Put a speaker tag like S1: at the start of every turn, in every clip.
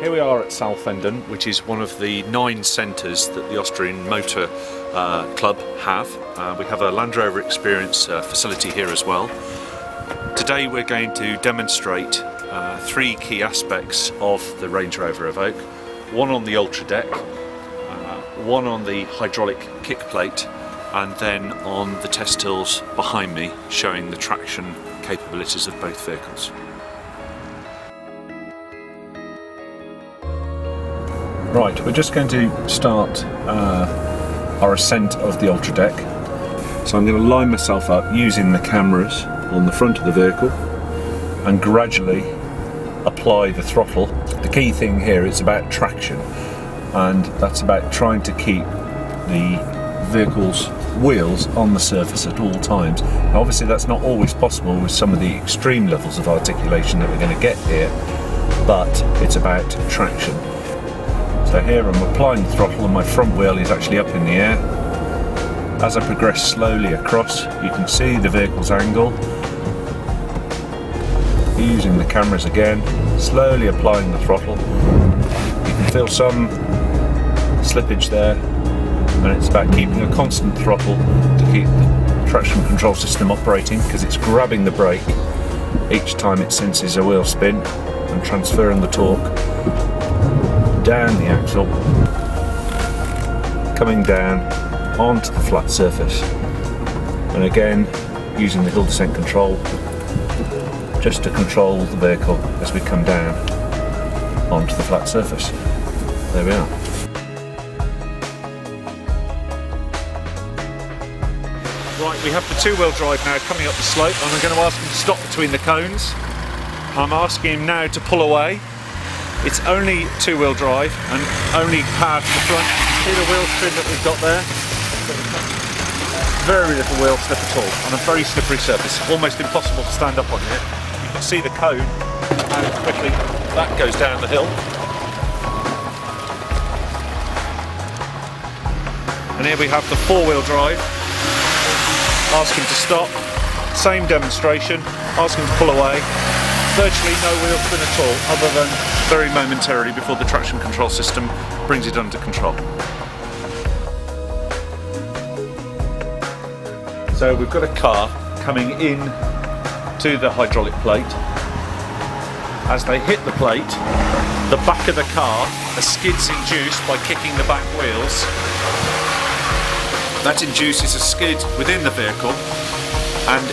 S1: Here we are at Southenden, which is one of the 9 centres that the Austrian Motor Club have. We have a Land Rover Experience facility here as well. Today we're going to demonstrate 3 key aspects of the Range Rover Evoque. One on the Ultra deck, one on the hydraulic kick plate, and then on the test tools behind me, showing the traction capabilities of both vehicles. Right, we're just going to start our ascent of the Ultra deck. So I'm going to line myself up using the cameras on the front of the vehicle and gradually apply the throttle. The key thing here is about traction, and that's about trying to keep the vehicle's wheels on the surface at all times. Now, obviously that's not always possible with some of the extreme levels of articulation that we're going to get here, but it's about traction. So here I'm applying the throttle and my front wheel is actually up in the air. As I progress slowly across, you can see the vehicle's angle. Using the cameras again, slowly applying the throttle. You can feel some slippage there, and it's about keeping a constant throttle to keep the traction control system operating, because it's grabbing the brake each time it senses a wheel spin and transferring the torque down the axle, coming down onto the flat surface, and again using the hill descent control just to control the vehicle as we come down onto the flat surface. There we are. Right, we have the 2-wheel drive now coming up the slope, and I'm going to ask him to stop between the cones. I'm asking him now to pull away. It's only 2-wheel drive and only power to the front. See the wheel spin that we've got there? Very little wheel slip at all on a very slippery surface. Almost impossible to stand up on it. You can see the cone and quickly that goes down the hill. And here we have the 4-wheel drive. Ask him to stop. Same demonstration. Ask him to pull away. Virtually no wheel spin at all, other than very momentarily before the traction control system brings it under control. So we've got a car coming in to the hydraulic plate. As they hit the plate, the back of the car, a skid's induced by kicking the back wheels. That induces a skid within the vehicle, and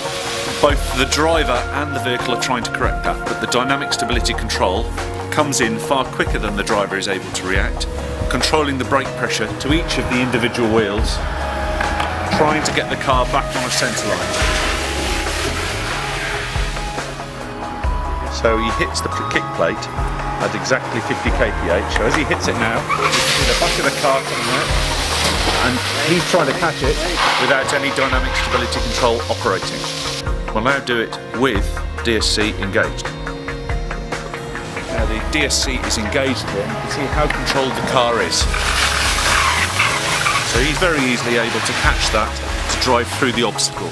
S1: both the driver and the vehicle are trying to correct that, but the dynamic stability control comes in far quicker than the driver is able to react, controlling the brake pressure to each of the individual wheels, trying to get the car back on a centre line. So he hits the kick plate at exactly 50 kph. So as he hits it now, you can see the back of the car coming out, and he's trying to catch it without any dynamic stability control operating. We'll now do it with DSC engaged. Now the DSC is engaged here, and you can see how controlled the car is. So he's very easily able to catch that to drive through the obstacle.